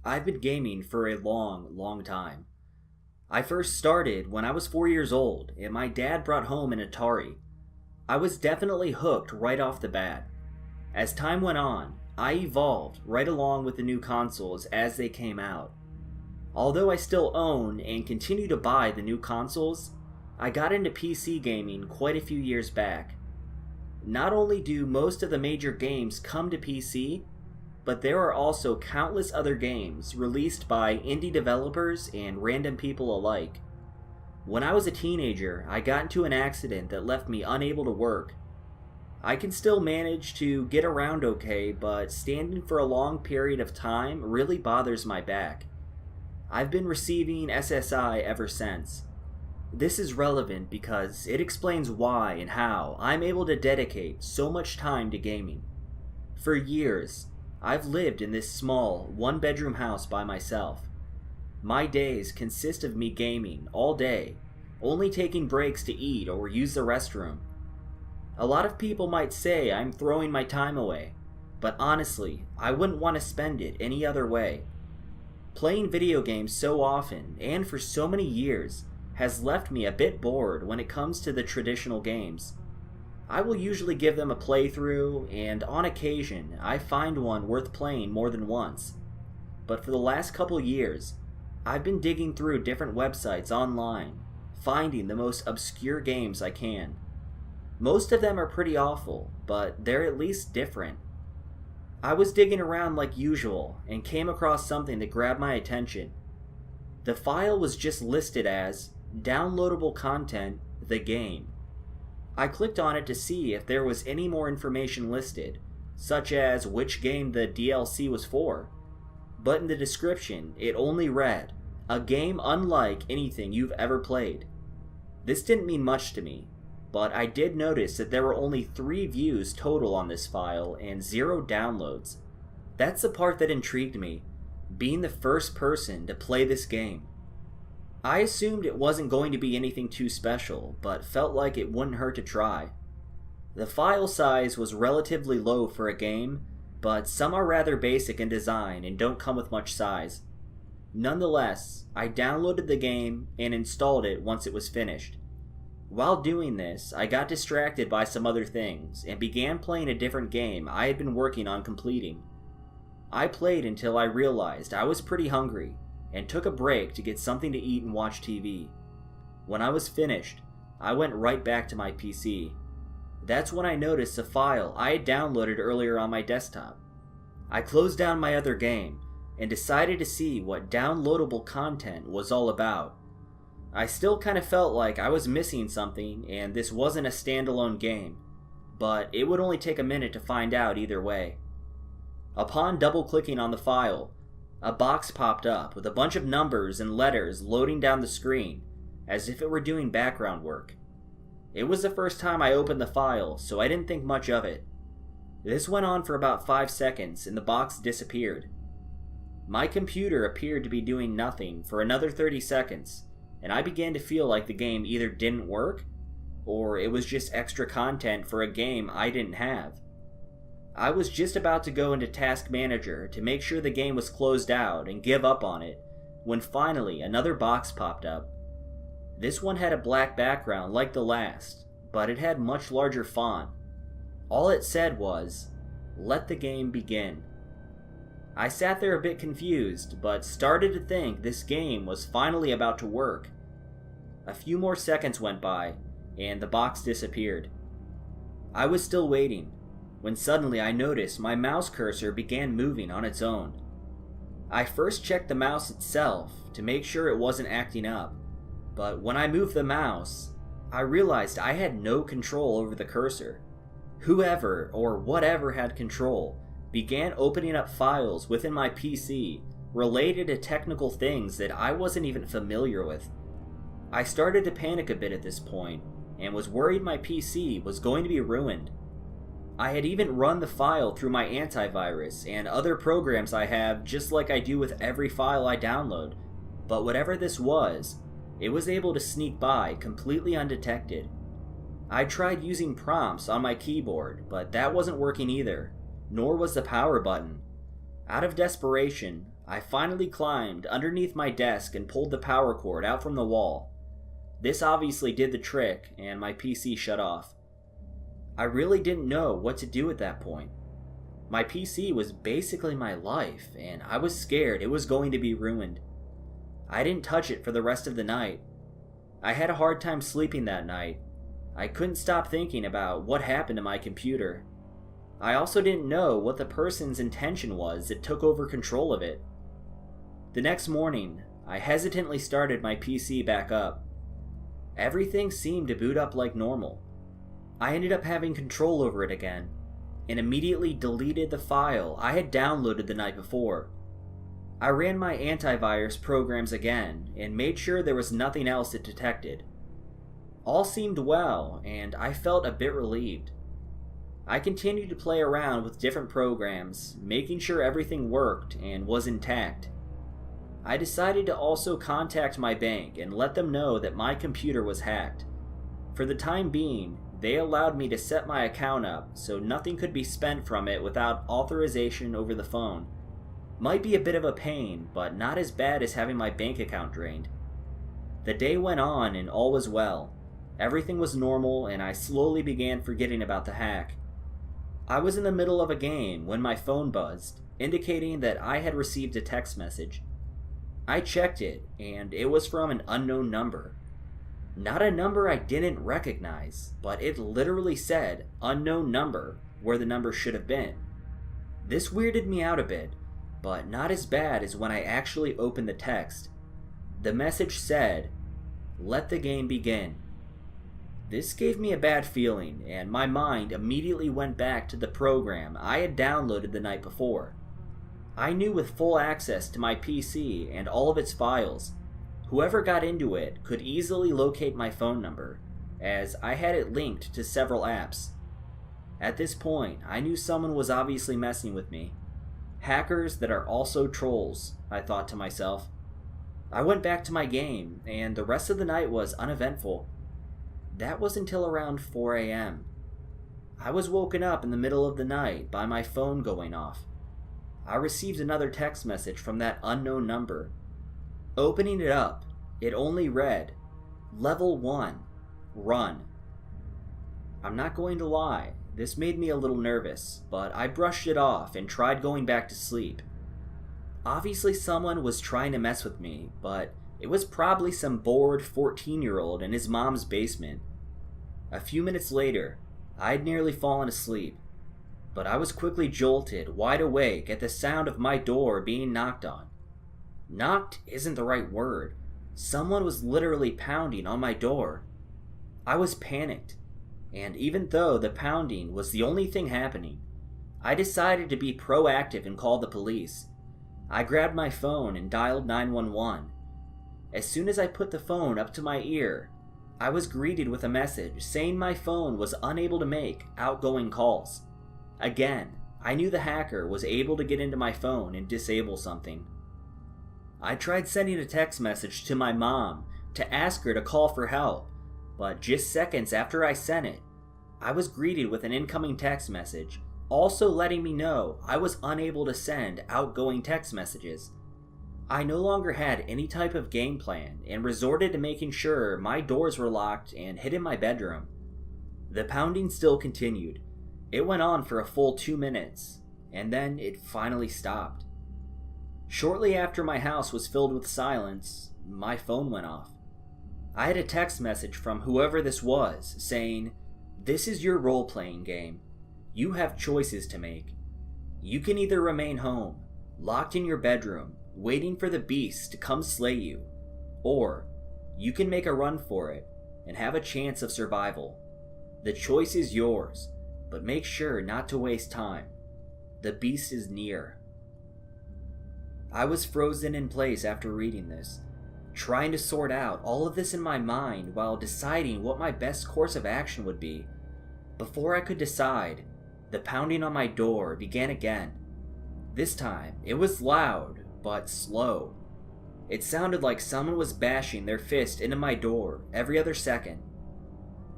I've been gaming for a long time. I first started when I was 4 years old, and my dad brought home an Atari. I was definitely hooked right off the bat. As time went on, I evolved right along with the new consoles as they came out. Although I still own and continue to buy the new consoles, I got into PC gaming quite a few years back. Not only do most of the major games come to PC, but there are also countless other games released by indie developers and random people alike. When I was a teenager, I got into an accident that left me unable to work. I can still manage to get around okay, but standing for a long period of time really bothers my back. I've been receiving SSI ever since. This is relevant because it explains why and how I'm able to dedicate so much time to gaming. For years, I've lived in this small, one-bedroom house by myself. My days consist of me gaming all day, only taking breaks to eat or use the restroom. A lot of people might say I'm throwing my time away, but honestly, I wouldn't want to spend it any other way. Playing video games so often, and for so many years, has left me a bit bored when it comes to the traditional games. I will usually give them a playthrough, and on occasion, I find one worth playing more than once. But for the last couple years, I've been digging through different websites online, finding the most obscure games I can. Most of them are pretty awful, but they're at least different. I was digging around like usual, and came across something that grabbed my attention. The file was just listed as Downloadable Content, the game. I clicked on it to see if there was any more information listed, such as which game the DLC was for. But in the description, it only read, "A game unlike anything you've ever played." This didn't mean much to me, but I did notice that there were only 3 views total on this file and 0 downloads. That's the part that intrigued me, being the first person to play this game. I assumed it wasn't going to be anything too special, but felt like it wouldn't hurt to try. The file size was relatively low for a game, but some are rather basic in design and don't come with much size. Nonetheless, I downloaded the game and installed it once it was finished. While doing this, I got distracted by some other things and began playing a different game I had been working on completing. I played until I realized I was pretty hungry, and took a break to get something to eat and watch TV. When I was finished, I went right back to my PC. That's when I noticed a file I had downloaded earlier on my desktop. I closed down my other game, and decided to see what downloadable content was all about. I still kind of felt like I was missing something and this wasn't a standalone game, but it would only take a minute to find out either way. Upon double-clicking on the file, a box popped up with a bunch of numbers and letters loading down the screen, as if it were doing background work. It was the first time I opened the file, so I didn't think much of it. This went on for about 5 seconds and the box disappeared. My computer appeared to be doing nothing for another 30 seconds, and I began to feel like the game either didn't work, or it was just extra content for a game I didn't have. I was just about to go into Task Manager to make sure the game was closed out and give up on it, when finally another box popped up. This one had a black background like the last, but it had much larger font. All it said was, "Let the game begin." I sat there a bit confused, but started to think this game was finally about to work. A few more seconds went by, and the box disappeared. I was still waiting, when suddenly I noticed my mouse cursor began moving on its own. I first checked the mouse itself to make sure it wasn't acting up, but when I moved the mouse, I realized I had no control over the cursor. Whoever or whatever had control began opening up files within my PC related to technical things that I wasn't even familiar with. I started to panic a bit at this point, and was worried my PC was going to be ruined. I had even run the file through my antivirus and other programs I have, just like I do with every file I download, but whatever this was, it was able to sneak by completely undetected. I tried using prompts on my keyboard, but that wasn't working either, nor was the power button. Out of desperation, I finally climbed underneath my desk and pulled the power cord out from the wall. This obviously did the trick, and my PC shut off. I really didn't know what to do at that point. My PC was basically my life, and I was scared it was going to be ruined. I didn't touch it for the rest of the night. I had a hard time sleeping that night. I couldn't stop thinking about what happened to my computer. I also didn't know what the person's intention was that took over control of it. The next morning, I hesitantly started my PC back up. Everything seemed to boot up like normal. I ended up having control over it again, and immediately deleted the file I had downloaded the night before. I ran my antivirus programs again and made sure there was nothing else it detected. All seemed well, and I felt a bit relieved. I continued to play around with different programs, making sure everything worked and was intact. I decided to also contact my bank and let them know that my computer was hacked. For the time being, they allowed me to set my account up so nothing could be spent from it without authorization over the phone. Might be a bit of a pain, but not as bad as having my bank account drained. The day went on and all was well. Everything was normal and I slowly began forgetting about the hack. I was in the middle of a game when my phone buzzed, indicating that I had received a text message. I checked it, and it was from an unknown number. Not a number I didn't recognize, but it literally said unknown number where the number should have been. This weirded me out a bit, but not as bad as when I actually opened the text. The message said, "Let the game begin." This gave me a bad feeling, and my mind immediately went back to the program I had downloaded the night before. I knew with full access to my PC and all of its files, whoever got into it could easily locate my phone number, as I had it linked to several apps. At this point, I knew someone was obviously messing with me. Hackers that are also trolls, I thought to myself. I went back to my game, and the rest of the night was uneventful. That was until around 4 a.m. I was woken up in the middle of the night by my phone going off. I received another text message from that unknown number. Opening it up, it only read, "Level 1, run." I'm not going to lie, this made me a little nervous, but I brushed it off and tried going back to sleep. Obviously someone was trying to mess with me, but it was probably some bored 14-year-old in his mom's basement. A few minutes later, I'd nearly fallen asleep, but I was quickly jolted wide awake at the sound of my door being knocked on. Knocked isn't the right word. Someone was literally pounding on my door. I was panicked, and even though the pounding was the only thing happening, I decided to be proactive and call the police. I grabbed my phone and dialed 911. As soon as I put the phone up to my ear, I was greeted with a message saying my phone was unable to make outgoing calls. Again, I knew the hacker was able to get into my phone and disable something. I tried sending a text message to my mom to ask her to call for help, but just seconds after I sent it, I was greeted with an incoming text message, also letting me know I was unable to send outgoing text messages. I no longer had any type of game plan and resorted to making sure my doors were locked and hid in my bedroom. The pounding still continued. It went on for a full 2 minutes, and then it finally stopped. Shortly after my house was filled with silence, my phone went off. I had a text message from whoever this was saying, "This is your role-playing game. You have choices to make. You can either remain home, locked in your bedroom, waiting for the beasts to come slay you, or you can make a run for it and have a chance of survival. The choice is yours, but make sure not to waste time. The beast is near." I was frozen in place after reading this, trying to sort out all of this in my mind while deciding what my best course of action would be. Before I could decide, the pounding on my door began again. This time, it was loud, but slow. It sounded like someone was bashing their fist into my door every other second.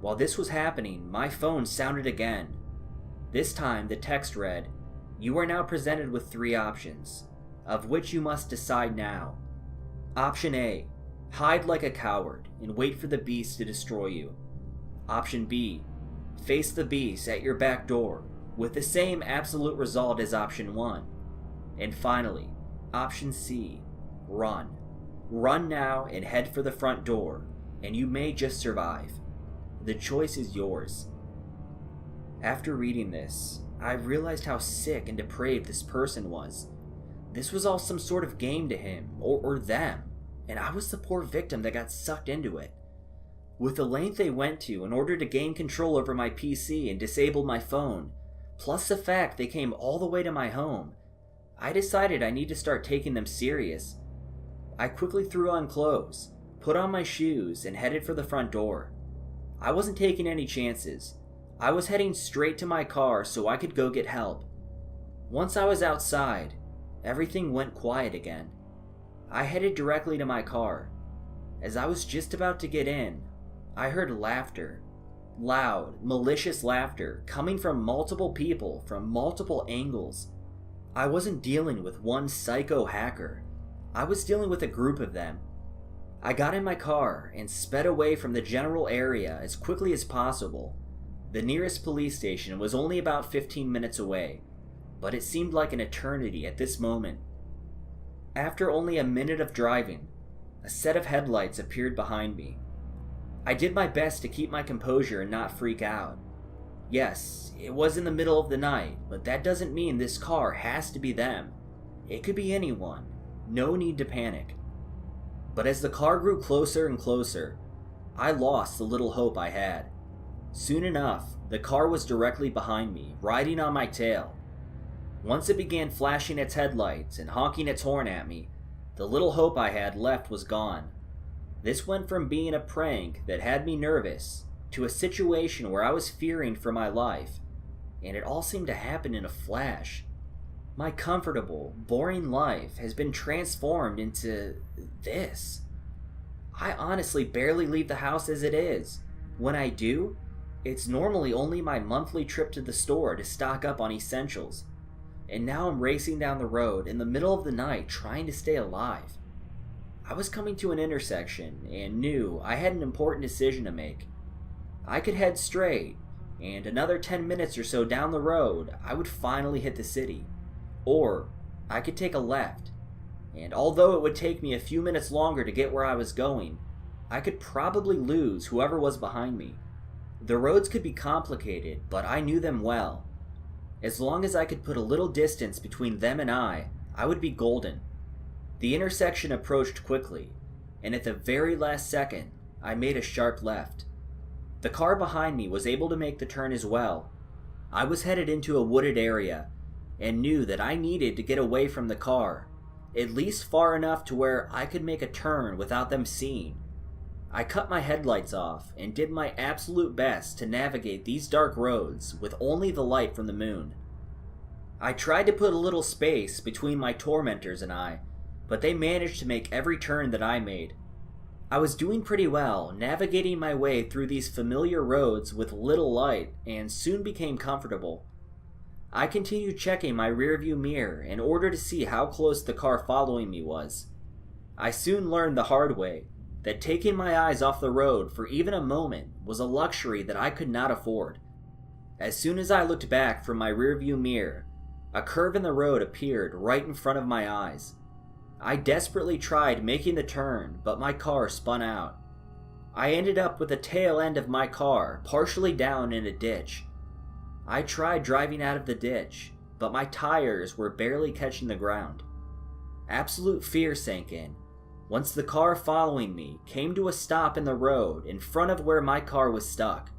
While this was happening, my phone sounded again. This time, the text read, "You are now presented with 3 options. of which you must decide now. Option A, hide like a coward and wait for the beast to destroy you. Option B, face the beast at your back door with the same absolute result as option 1. And finally, option C, run. Run now and head for the front door, and you may just survive. The choice is yours. After reading this, I realized how sick and depraved this person was. This was all some sort of game to him, or them, and I was the poor victim that got sucked into it. With the length they went to in order to gain control over my PC and disable my phone, plus the fact they came all the way to my home, I decided I need to start taking them serious. I quickly threw on clothes, put on my shoes, and headed for the front door. I wasn't taking any chances. I was heading straight to my car so I could go get help. Once I was outside, everything went quiet again. I headed directly to my car. As I was just about to get in, I heard laughter. Loud, malicious laughter coming from multiple people from multiple angles. I wasn't dealing with one psycho hacker. I was dealing with a group of them. I got in my car and sped away from the general area as quickly as possible. The nearest police station was only about 15 minutes away, but it seemed like an eternity at this moment. After only a minute of driving, a set of headlights appeared behind me. I did my best to keep my composure and not freak out. Yes, it was in the middle of the night, but that doesn't mean this car has to be them. It could be anyone. No need to panic. But as the car grew closer and closer, I lost the little hope I had. Soon enough, the car was directly behind me, riding on my tail. Once it began flashing its headlights and honking its horn at me, the little hope I had left was gone. This went from being a prank that had me nervous to a situation where I was fearing for my life, and it all seemed to happen in a flash. My comfortable, boring life has been transformed into this. I honestly barely leave the house as it is. When I do, it's normally only my monthly trip to the store to stock up on essentials. And now I'm racing down the road in the middle of the night trying to stay alive. I was coming to an intersection and knew I had an important decision to make. I could head straight, and another 10 minutes or so down the road, I would finally hit the city. Or I could take a left, and although it would take me a few minutes longer to get where I was going, I could probably lose whoever was behind me. The roads could be complicated, but I knew them well. As long as I could put a little distance between them and I would be golden. The intersection approached quickly, and at the very last second, I made a sharp left. The car behind me was able to make the turn as well. I was headed into a wooded area, and knew that I needed to get away from the car, at least far enough to where I could make a turn without them seeing. I cut my headlights off and did my absolute best to navigate these dark roads with only the light from the moon. I tried to put a little space between my tormentors and I, but they managed to make every turn that I made. I was doing pretty well, navigating my way through these familiar roads with little light, and soon became comfortable. I continued checking my rearview mirror in order to see how close the car following me was. I soon learned the hard way that taking my eyes off the road for even a moment was a luxury that I could not afford. As soon as I looked back from my rearview mirror, a curve in the road appeared right in front of my eyes. I desperately tried making the turn, but my car spun out. I ended up with the tail end of my car partially down in a ditch. I tried driving out of the ditch, but my tires were barely catching the ground. Absolute fear sank in once the car following me came to a stop in the road in front of where my car was stuck.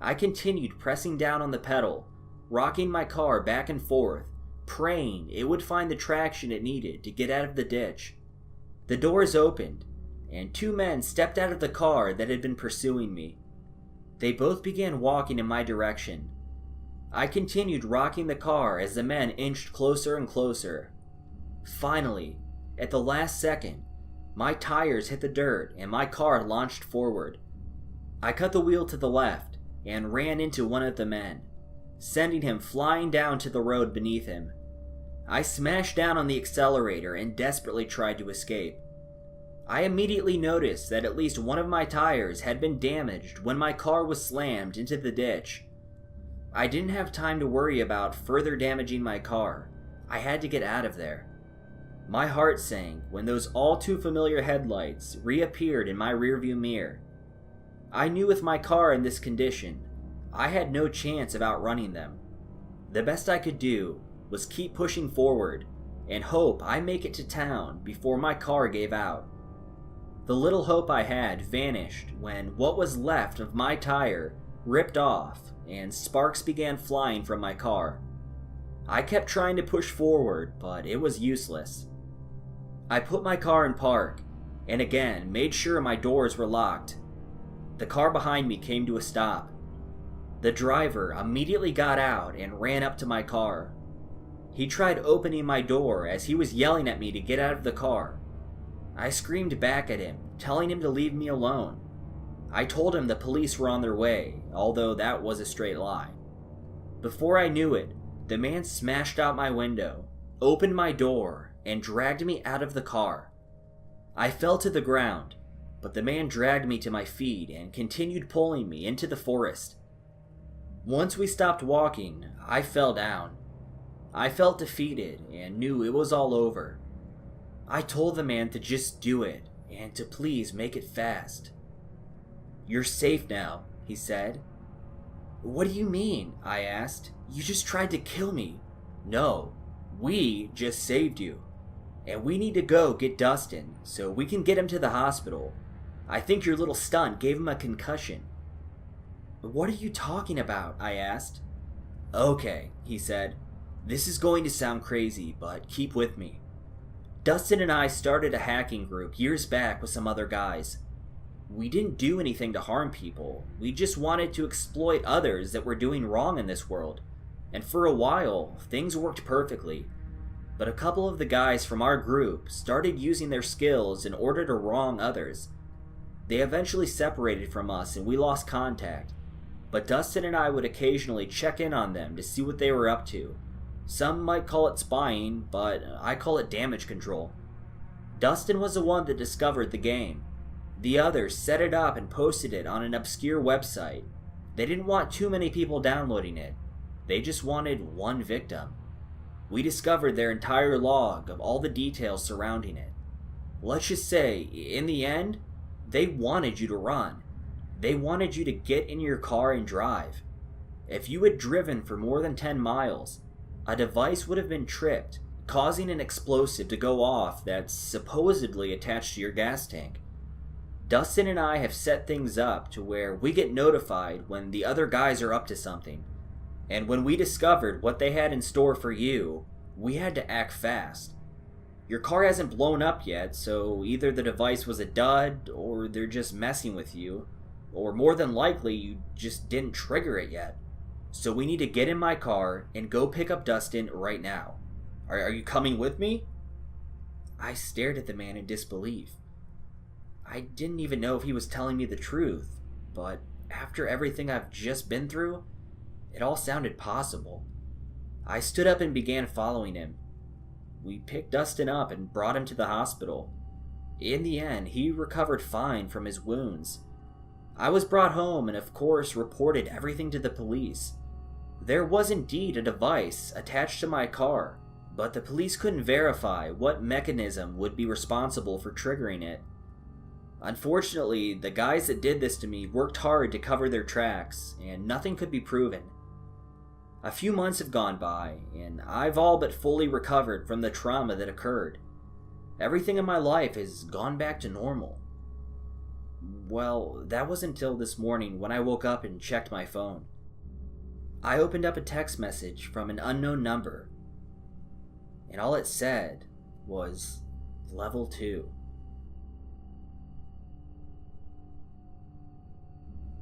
I continued pressing down on the pedal, rocking my car back and forth, praying it would find the traction it needed to get out of the ditch. The doors opened, and two men stepped out of the car that had been pursuing me. They both began walking in my direction. I continued rocking the car as the men inched closer and closer. Finally, at the last second, my tires hit the dirt and my car launched forward. I cut the wheel to the left and ran into one of the men, sending him flying down to the road beneath him. I smashed down on the accelerator and desperately tried to escape. I immediately noticed that at least one of my tires had been damaged when my car was slammed into the ditch. I didn't have time to worry about further damaging my car. I had to get out of there. My heart sank when those all too familiar headlights reappeared in my rearview mirror. I knew with my car in this condition, I had no chance of outrunning them. The best I could do was keep pushing forward and hope I make it to town before my car gave out. The little hope I had vanished when what was left of my tire ripped off and sparks began flying from my car. I kept trying to push forward, but it was useless. I put my car in park and again made sure my doors were locked. The car behind me came to a stop. The driver immediately got out and ran up to my car. He tried opening my door as he was yelling at me to get out of the car. I screamed back at him, telling him to leave me alone. I told him the police were on their way, although that was a straight lie. Before I knew it, the man smashed out my window, opened my door, and dragged me out of the car. I fell to the ground, but the man dragged me to my feet and continued pulling me into the forest. Once we stopped walking, I fell down. I felt defeated and knew it was all over. I told the man to just do it and to please make it fast. "You're safe now," he said. "What do you mean?" I asked. "You just tried to kill me." "No, we just saved you. And we need to go get Dustin so we can get him to the hospital. I think your little stunt gave him a concussion." "What are you talking about?" I asked. "Okay," he said. "This is going to sound crazy, but keep with me. Dustin and I started a hacking group years back with some other guys. We didn't do anything to harm people. We just wanted to exploit others that were doing wrong in this world. And for a while, things worked perfectly. But a couple of the guys from our group started using their skills in order to wrong others. They eventually separated from us and we lost contact. But Dustin and I would occasionally check in on them to see what they were up to. Some might call it spying, but I call it damage control. Dustin was the one that discovered the game. The others set it up and posted it on an obscure website. They didn't want too many people downloading it. They just wanted one victim. We discovered their entire log of all the details surrounding it. Let's just say, in the end, they wanted you to run. They wanted you to get in your car and drive. If you had driven for more than 10 miles, a device would have been tripped, causing an explosive to go off that's supposedly attached to your gas tank. Dustin and I have set things up to where we get notified when the other guys are up to something. And when we discovered what they had in store for you, we had to act fast. Your car hasn't blown up yet, so either the device was a dud, or they're just messing with you, or more than likely you just didn't trigger it yet. So we need to get in my car and go pick up Dustin right now. Are you coming with me?" I stared at the man in disbelief. I didn't even know if he was telling me the truth, but after everything I've just been through, it all sounded possible. I stood up and began following him. We picked Dustin up and brought him to the hospital. In the end, he recovered fine from his wounds. I was brought home and of course reported everything to the police. There was indeed a device attached to my car, but the police couldn't verify what mechanism would be responsible for triggering it. Unfortunately, the guys that did this to me worked hard to cover their tracks, and nothing could be proven. A few months have gone by, and I've all but fully recovered from the trauma that occurred. Everything in my life has gone back to normal. Well, that was until this morning when I woke up and checked my phone. I opened up a text message from an unknown number, and all it said was Level 2.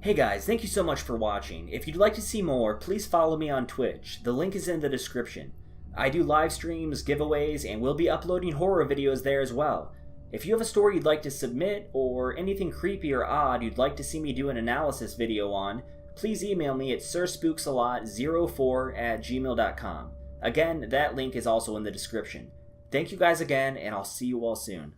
Hey guys, thank you so much for watching. If you'd like to see more, please follow me on Twitch. The link is in the description. I do live streams, giveaways, and will be uploading horror videos there as well. If you have a story you'd like to submit, or anything creepy or odd you'd like to see me do an analysis video on, please email me at SirSpooksALot04@gmail.com. Again, that link is also in the description. Thank you guys again, and I'll see you all soon.